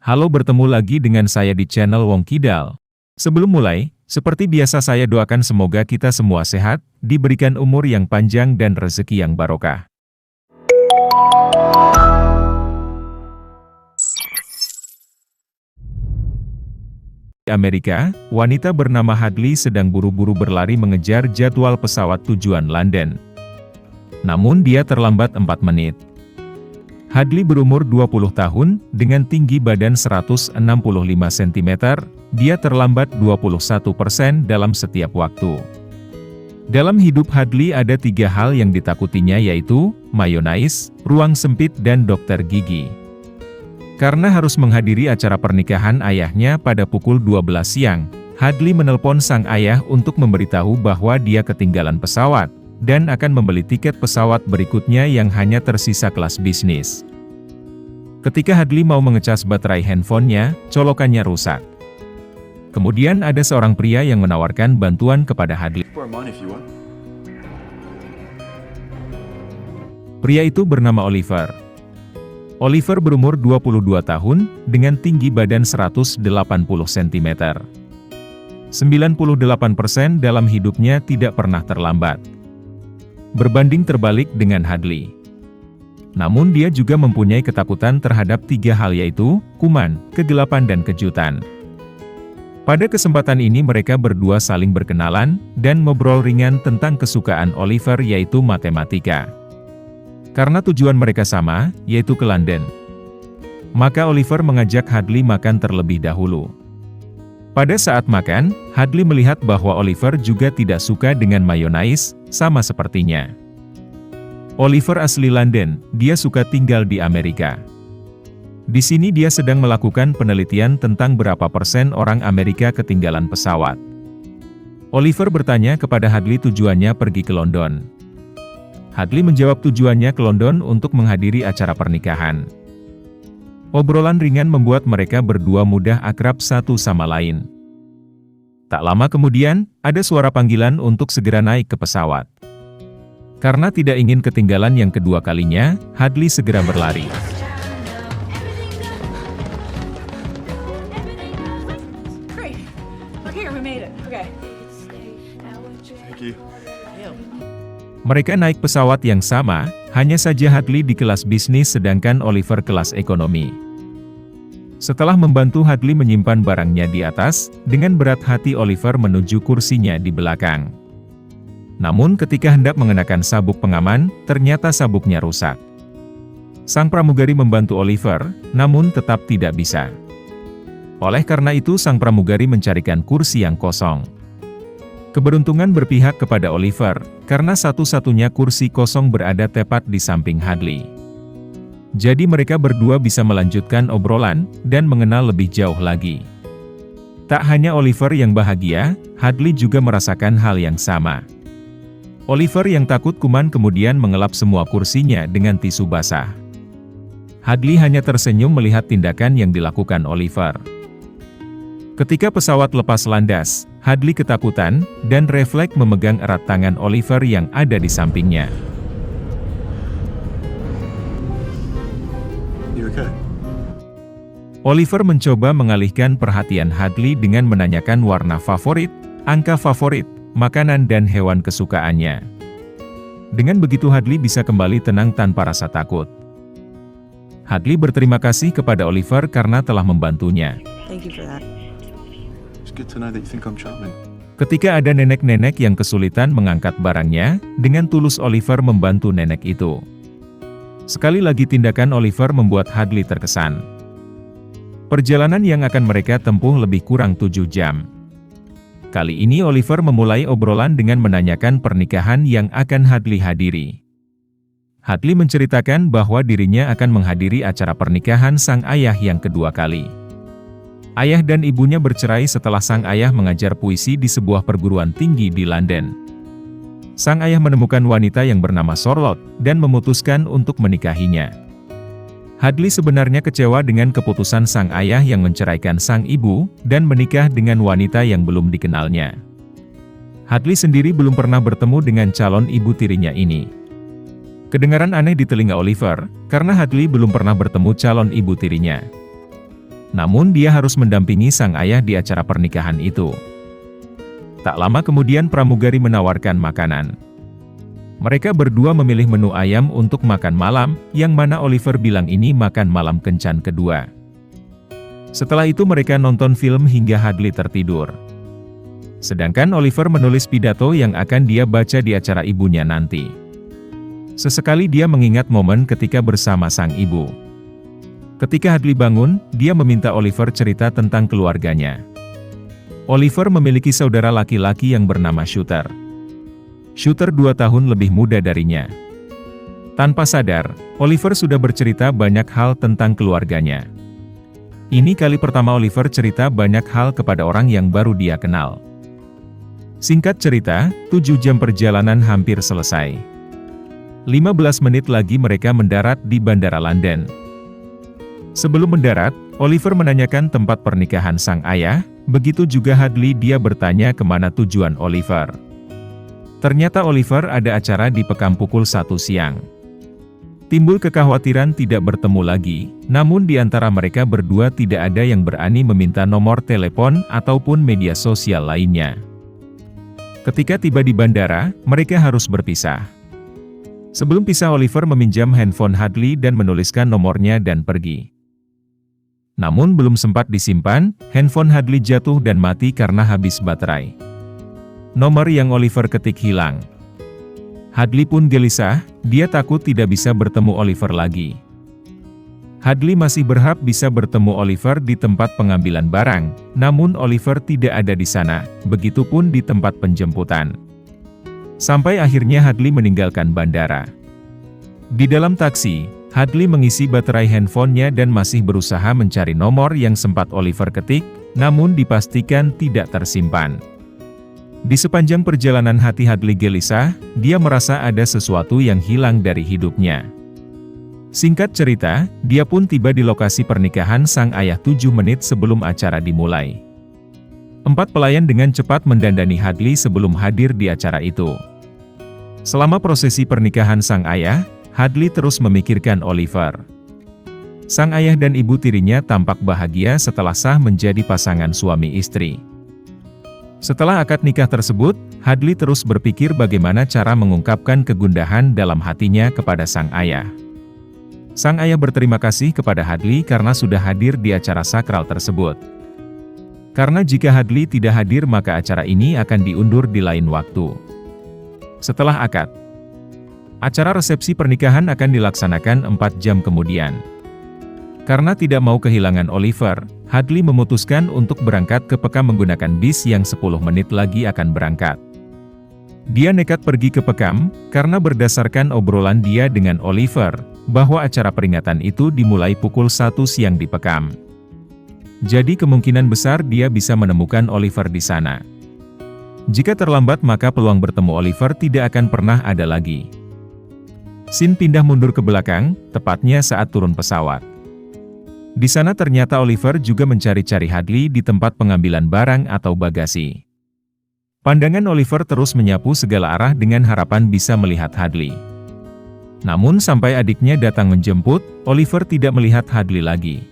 Halo, bertemu lagi dengan saya di channel Wong Kidal. Sebelum mulai, seperti biasa saya doakan semoga kita semua sehat, diberikan umur yang panjang dan rezeki yang barokah. Di Amerika, wanita bernama Hadley sedang buru-buru berlari mengejar jadwal pesawat tujuan London. Namun dia terlambat 4 menit. Hadley berumur 20 tahun, dengan tinggi badan 165 cm, dia terlambat 21% dalam setiap waktu. Dalam hidup Hadley ada 3 hal yang ditakutinya, yaitu mayonnaise, ruang sempit dan dokter gigi. Karena harus menghadiri acara pernikahan ayahnya pada pukul 12 siang, Hadley menelpon sang ayah untuk memberitahu bahwa dia ketinggalan pesawat, dan akan membeli tiket pesawat berikutnya yang hanya tersisa kelas bisnis. Ketika Hadley mau mengecas baterai handphonenya, colokannya rusak. Kemudian ada seorang pria yang menawarkan bantuan kepada Hadley. Pria itu bernama Oliver. Oliver berumur 22 tahun, dengan tinggi badan 180 cm. 98% dalam hidupnya tidak pernah terlambat. Berbanding terbalik dengan Hadley. Namun dia juga mempunyai ketakutan terhadap 3 hal, yaitu kuman, kegelapan dan kejutan. Pada kesempatan ini mereka berdua saling berkenalan, dan ngobrol ringan tentang kesukaan Oliver, yaitu matematika. Karena tujuan mereka sama, yaitu ke London. Maka Oliver mengajak Hadley makan terlebih dahulu. Pada saat makan, Hadley melihat bahwa Oliver juga tidak suka dengan mayonnaise, sama sepertinya. Oliver asli London, dia suka tinggal di Amerika. Di sini dia sedang melakukan penelitian tentang berapa persen orang Amerika ketinggalan pesawat. Oliver bertanya kepada Hadley tujuannya pergi ke London. Hadley menjawab tujuannya ke London untuk menghadiri acara pernikahan. Obrolan ringan membuat mereka berdua mudah akrab satu sama lain. Tak lama kemudian, ada suara panggilan untuk segera naik ke pesawat. Karena tidak ingin ketinggalan yang kedua kalinya, Hadley segera berlari. Mereka naik pesawat yang sama, hanya saja Hadley di kelas bisnis sedangkan Oliver kelas ekonomi. Setelah membantu Hadley menyimpan barangnya di atas, dengan berat hati Oliver menuju kursinya di belakang. Namun ketika hendak mengenakan sabuk pengaman, ternyata sabuknya rusak. Sang pramugari membantu Oliver, namun tetap tidak bisa. Oleh karena itu sang pramugari mencarikan kursi yang kosong. Keberuntungan berpihak kepada Oliver, karena satu-satunya kursi kosong berada tepat di samping Hadley. Jadi mereka berdua bisa melanjutkan obrolan, dan mengenal lebih jauh lagi. Tak hanya Oliver yang bahagia, Hadley juga merasakan hal yang sama. Oliver yang takut kuman kemudian mengelap semua kursinya dengan tisu basah. Hadley hanya tersenyum melihat tindakan yang dilakukan Oliver. Ketika pesawat lepas landas, Hadley ketakutan, dan refleks memegang erat tangan Oliver yang ada di sampingnya. Oliver mencoba mengalihkan perhatian Hadley dengan menanyakan warna favorit, angka favorit, makanan dan hewan kesukaannya. Dengan begitu Hadley bisa kembali tenang tanpa rasa takut. Hadley berterima kasih kepada Oliver karena telah membantunya. Ketika ada nenek-nenek yang kesulitan mengangkat barangnya, dengan tulus Oliver membantu nenek itu. Sekali lagi tindakan Oliver membuat Hadley terkesan. Perjalanan yang akan mereka tempuh lebih kurang 7 jam. Kali ini Oliver memulai obrolan dengan menanyakan pernikahan yang akan Hadley hadiri. Hadley menceritakan bahwa dirinya akan menghadiri acara pernikahan sang ayah yang kedua kali. Ayah dan ibunya bercerai setelah sang ayah mengajar puisi di sebuah perguruan tinggi di London. Sang ayah menemukan wanita yang bernama Charlotte, dan memutuskan untuk menikahinya. Hadley sebenarnya kecewa dengan keputusan sang ayah yang menceraikan sang ibu, dan menikah dengan wanita yang belum dikenalnya. Hadley sendiri belum pernah bertemu dengan calon ibu tirinya ini. Kedengaran aneh di telinga Oliver, karena Hadley belum pernah bertemu calon ibu tirinya. Namun dia harus mendampingi sang ayah di acara pernikahan itu. Tak lama kemudian pramugari menawarkan makanan. Mereka berdua memilih menu ayam untuk makan malam, yang mana Oliver bilang ini makan malam kencan kedua. Setelah itu mereka nonton film hingga Hadley tertidur. Sedangkan Oliver menulis pidato yang akan dia baca di acara ibunya nanti. Sesekali dia mengingat momen ketika bersama sang ibu. Ketika Hadley bangun, dia meminta Oliver cerita tentang keluarganya. Oliver memiliki saudara laki-laki yang bernama Shooter. Shooter 2 tahun lebih muda darinya. Tanpa sadar, Oliver sudah bercerita banyak hal tentang keluarganya. Ini kali pertama Oliver cerita banyak hal kepada orang yang baru dia kenal. Singkat cerita, 7 jam perjalanan hampir selesai. 15 menit lagi mereka mendarat di Bandara London. Sebelum mendarat, Oliver menanyakan tempat pernikahan sang ayah, begitu juga Hadley. Dia bertanya kemana tujuan Oliver. Ternyata Oliver ada acara di Pekam pukul 1 siang. Timbul kekhawatiran tidak bertemu lagi, namun di antara mereka berdua tidak ada yang berani meminta nomor telepon ataupun media sosial lainnya. Ketika tiba di bandara, mereka harus berpisah. Sebelum pisah, Oliver meminjam handphone Hadley dan menuliskan nomornya dan pergi. Namun belum sempat disimpan, handphone Hadley jatuh dan mati karena habis baterai. Nomor yang Oliver ketik hilang. Hadley pun gelisah, dia takut tidak bisa bertemu Oliver lagi. Hadley masih berharap bisa bertemu Oliver di tempat pengambilan barang, namun Oliver tidak ada di sana, begitupun di tempat penjemputan. Sampai akhirnya Hadley meninggalkan bandara. Di dalam taksi, Hadley mengisi baterai handphonenya dan masih berusaha mencari nomor yang sempat Oliver ketik, namun dipastikan tidak tersimpan. Di sepanjang perjalanan hati Hadley gelisah, dia merasa ada sesuatu yang hilang dari hidupnya. Singkat cerita, dia pun tiba di lokasi pernikahan sang ayah 7 menit sebelum acara dimulai. 4 pelayan dengan cepat mendandani Hadley sebelum hadir di acara itu. Selama prosesi pernikahan sang ayah, Hadley terus memikirkan Oliver. Sang ayah dan ibu tirinya tampak bahagia setelah sah menjadi pasangan suami istri. Setelah akad nikah tersebut, Hadley terus berpikir bagaimana cara mengungkapkan kegundahan dalam hatinya kepada sang ayah. Sang ayah berterima kasih kepada Hadley karena sudah hadir di acara sakral tersebut. Karena jika Hadley tidak hadir maka acara ini akan diundur di lain waktu. Setelah akad, acara resepsi pernikahan akan dilaksanakan 4 jam kemudian. Karena tidak mau kehilangan Oliver, Hadley memutuskan untuk berangkat ke Pekam menggunakan bis yang 10 menit lagi akan berangkat. Dia nekat pergi ke Pekam, karena berdasarkan obrolan dia dengan Oliver, bahwa acara peringatan itu dimulai pukul 1 siang di Pekam. Jadi kemungkinan besar dia bisa menemukan Oliver di sana. Jika terlambat maka peluang bertemu Oliver tidak akan pernah ada lagi. Scene pindah mundur ke belakang, tepatnya saat turun pesawat. Di sana ternyata Oliver juga mencari-cari Hadley di tempat pengambilan barang atau bagasi. Pandangan Oliver terus menyapu segala arah dengan harapan bisa melihat Hadley. Namun sampai adiknya datang menjemput, Oliver tidak melihat Hadley lagi.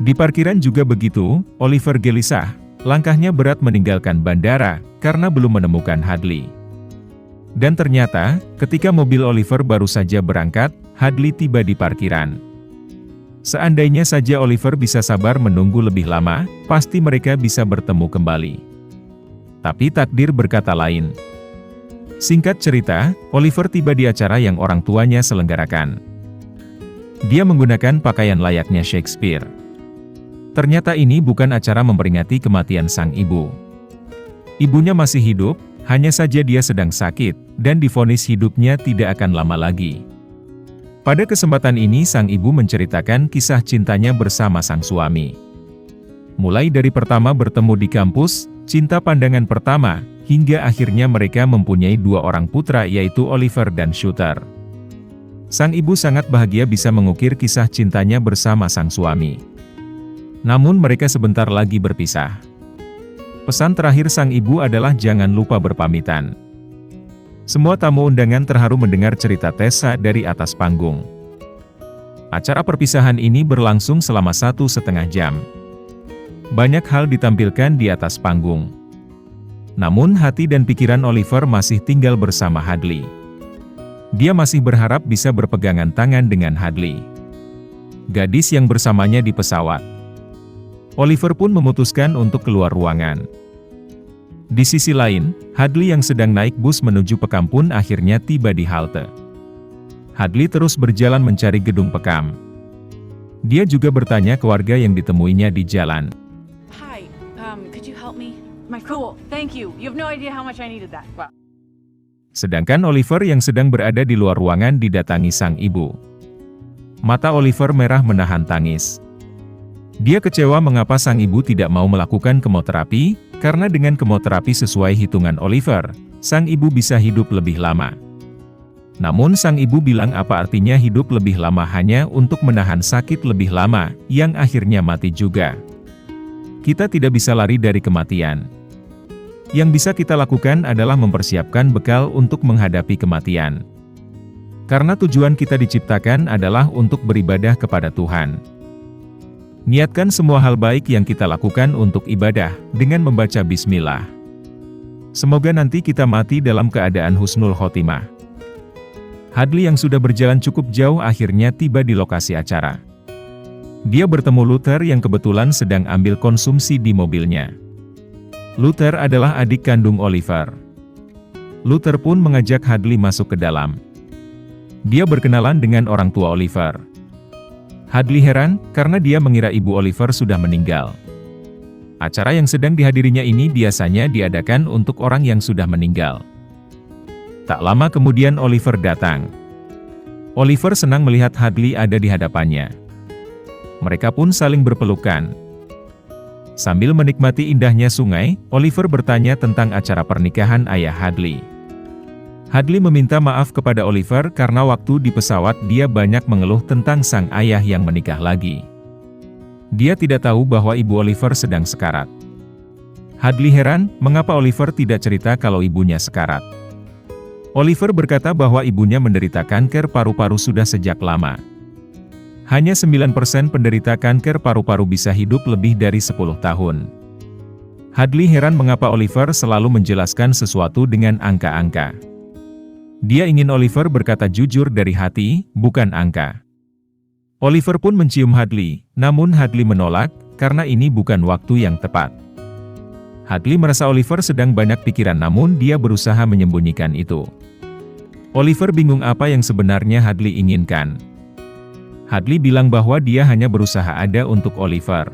Di parkiran juga begitu, Oliver gelisah, langkahnya berat meninggalkan bandara, karena belum menemukan Hadley. Dan ternyata, ketika mobil Oliver baru saja berangkat, Hadley tiba di parkiran. Seandainya saja Oliver bisa sabar menunggu lebih lama, pasti mereka bisa bertemu kembali. Tapi takdir berkata lain. Singkat cerita, Oliver tiba di acara yang orang tuanya selenggarakan. Dia menggunakan pakaian layaknya Shakespeare. Ternyata ini bukan acara memperingati kematian sang ibu. Ibunya masih hidup, hanya saja dia sedang sakit, dan divonis hidupnya tidak akan lama lagi. Pada kesempatan ini sang ibu menceritakan kisah cintanya bersama sang suami. Mulai dari pertama bertemu di kampus, cinta pandangan pertama, hingga akhirnya mereka mempunyai 2 orang putra yaitu Oliver dan Shooter. Sang ibu sangat bahagia bisa mengukir kisah cintanya bersama sang suami. Namun mereka sebentar lagi berpisah. Pesan terakhir sang ibu adalah jangan lupa berpamitan. Semua tamu undangan terharu mendengar cerita Tessa dari atas panggung. Acara perpisahan ini berlangsung selama 1,5 jam. Banyak hal ditampilkan di atas panggung. Namun hati dan pikiran Oliver masih tinggal bersama Hadley. Dia masih berharap bisa berpegangan tangan dengan Hadley, gadis yang bersamanya di pesawat. Oliver pun memutuskan untuk keluar ruangan. Di sisi lain, Hadley yang sedang naik bus menuju Pekam pun akhirnya tiba di halte. Hadley terus berjalan mencari gedung Pekam. Dia juga bertanya ke warga yang ditemuinya di jalan. Hi, could you help me? Cool, thank you. You have no idea how much I needed that. Wow. Sedangkan Oliver yang sedang berada di luar ruangan didatangi sang ibu. Mata Oliver merah menahan tangis. Dia kecewa mengapa sang ibu tidak mau melakukan kemoterapi, karena dengan kemoterapi sesuai hitungan Oliver, sang ibu bisa hidup lebih lama. Namun sang ibu bilang apa artinya hidup lebih lama hanya untuk menahan sakit lebih lama, yang akhirnya mati juga. Kita tidak bisa lari dari kematian. Yang bisa kita lakukan adalah mempersiapkan bekal untuk menghadapi kematian. Karena tujuan kita diciptakan adalah untuk beribadah kepada Tuhan. Niatkan semua hal baik yang kita lakukan untuk ibadah, dengan membaca bismillah. Semoga nanti kita mati dalam keadaan husnul khotimah. Hadley yang sudah berjalan cukup jauh akhirnya tiba di lokasi acara. Dia bertemu Luther yang kebetulan sedang ambil konsumsi di mobilnya. Luther adalah adik kandung Oliver. Luther pun mengajak Hadley masuk ke dalam. Dia berkenalan dengan orang tua Oliver. Hadley heran, karena dia mengira ibu Oliver sudah meninggal. Acara yang sedang dihadirinya ini biasanya diadakan untuk orang yang sudah meninggal. Tak lama kemudian Oliver datang. Oliver senang melihat Hadley ada di hadapannya. Mereka pun saling berpelukan. Sambil menikmati indahnya sungai, Oliver bertanya tentang acara pernikahan ayah Hadley. Hadley meminta maaf kepada Oliver karena waktu di pesawat dia banyak mengeluh tentang sang ayah yang menikah lagi. Dia tidak tahu bahwa ibu Oliver sedang sekarat. Hadley heran, mengapa Oliver tidak cerita kalau ibunya sekarat. Oliver berkata bahwa ibunya menderita kanker paru-paru sudah sejak lama. Hanya 9% penderita kanker paru-paru bisa hidup lebih dari 10 tahun. Hadley heran mengapa Oliver selalu menjelaskan sesuatu dengan angka-angka. Dia ingin Oliver berkata jujur dari hati, bukan angka. Oliver pun mencium Hadley, namun Hadley menolak, karena ini bukan waktu yang tepat. Hadley merasa Oliver sedang banyak pikiran namun dia berusaha menyembunyikan itu. Oliver bingung apa yang sebenarnya Hadley inginkan. Hadley bilang bahwa dia hanya berusaha ada untuk Oliver.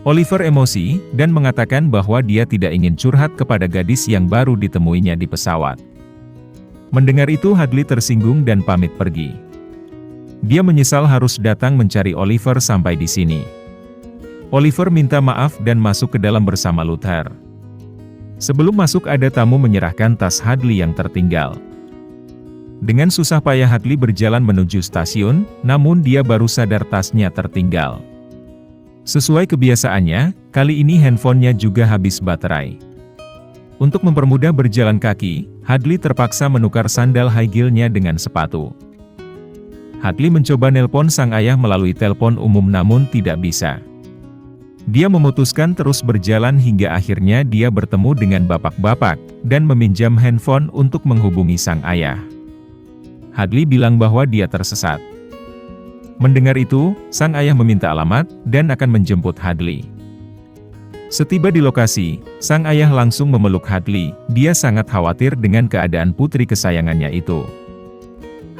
Oliver emosi, dan mengatakan bahwa dia tidak ingin curhat kepada gadis yang baru ditemuinya di pesawat. Mendengar itu Hadley tersinggung dan pamit pergi. Dia menyesal harus datang mencari Oliver sampai di sini. Oliver minta maaf dan masuk ke dalam bersama Luther. Sebelum masuk ada tamu menyerahkan tas Hadley yang tertinggal. Dengan susah payah Hadley berjalan menuju stasiun, namun dia baru sadar tasnya tertinggal. Sesuai kebiasaannya, kali ini handphonenya juga habis baterai. Untuk mempermudah berjalan kaki, Hadley terpaksa menukar sandal high heel-nya dengan sepatu. Hadley mencoba nelpon sang ayah melalui telepon umum namun tidak bisa. Dia memutuskan terus berjalan hingga akhirnya dia bertemu dengan bapak-bapak, dan meminjam handphone untuk menghubungi sang ayah. Hadley bilang bahwa dia tersesat. Mendengar itu, sang ayah meminta alamat, dan akan menjemput Hadley. Setiba di lokasi, sang ayah langsung memeluk Hadley, dia sangat khawatir dengan keadaan putri kesayangannya itu.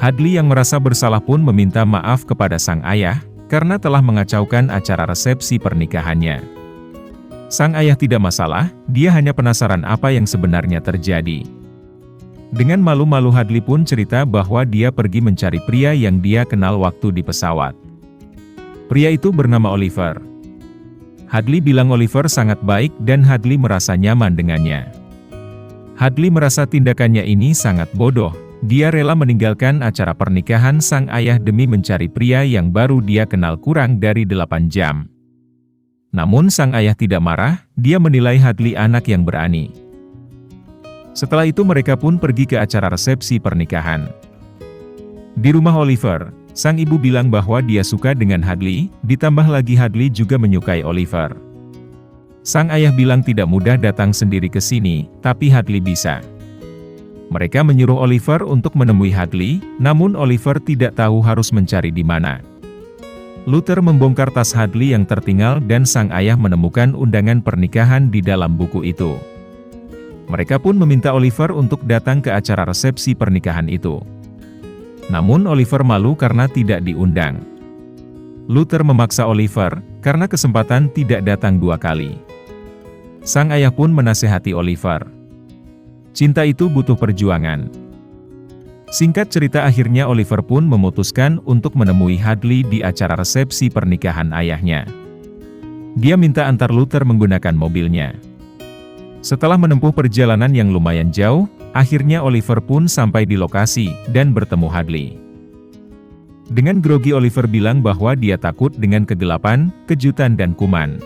Hadley yang merasa bersalah pun meminta maaf kepada sang ayah, karena telah mengacaukan acara resepsi pernikahannya. Sang ayah tidak masalah, dia hanya penasaran apa yang sebenarnya terjadi. Dengan malu-malu Hadley pun cerita bahwa dia pergi mencari pria yang dia kenal waktu di pesawat. Pria itu bernama Oliver. Hadley bilang Oliver sangat baik dan Hadley merasa nyaman dengannya. Hadley merasa tindakannya ini sangat bodoh, dia rela meninggalkan acara pernikahan sang ayah demi mencari pria yang baru dia kenal kurang dari 8 jam. Namun sang ayah tidak marah, dia menilai Hadley anak yang berani. Setelah itu mereka pun pergi ke acara resepsi pernikahan. Di rumah Oliver, Sang ibu bilang bahwa dia suka dengan Hadley, ditambah lagi Hadley juga menyukai Oliver. Sang ayah bilang tidak mudah datang sendiri ke sini, tapi Hadley bisa. Mereka menyuruh Oliver untuk menemui Hadley, namun Oliver tidak tahu harus mencari di mana. Luther membongkar tas Hadley yang tertinggal dan sang ayah menemukan undangan pernikahan di dalam buku itu. Mereka pun meminta Oliver untuk datang ke acara resepsi pernikahan itu. Namun Oliver malu karena tidak diundang. Luther memaksa Oliver, karena kesempatan tidak datang 2 kali. Sang ayah pun menasehati Oliver. Cinta itu butuh perjuangan. Singkat cerita akhirnya Oliver pun memutuskan untuk menemui Hadley di acara resepsi pernikahan ayahnya. Dia minta antar Luther menggunakan mobilnya. Setelah menempuh perjalanan yang lumayan jauh, akhirnya Oliver pun sampai di lokasi dan bertemu Hadley. Dengan grogi Oliver bilang bahwa dia takut dengan kegelapan, kejutan dan kuman.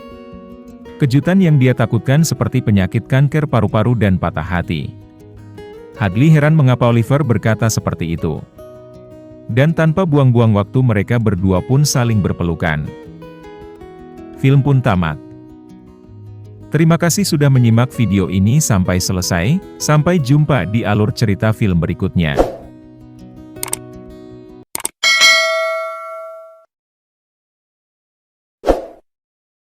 Kejutan yang dia takutkan seperti penyakit kanker paru-paru dan patah hati. Hadley heran mengapa Oliver berkata seperti itu. Dan tanpa buang-buang waktu mereka berdua pun saling berpelukan. Film pun tamat. Terima kasih sudah menyimak video ini sampai selesai, sampai jumpa di alur cerita film berikutnya.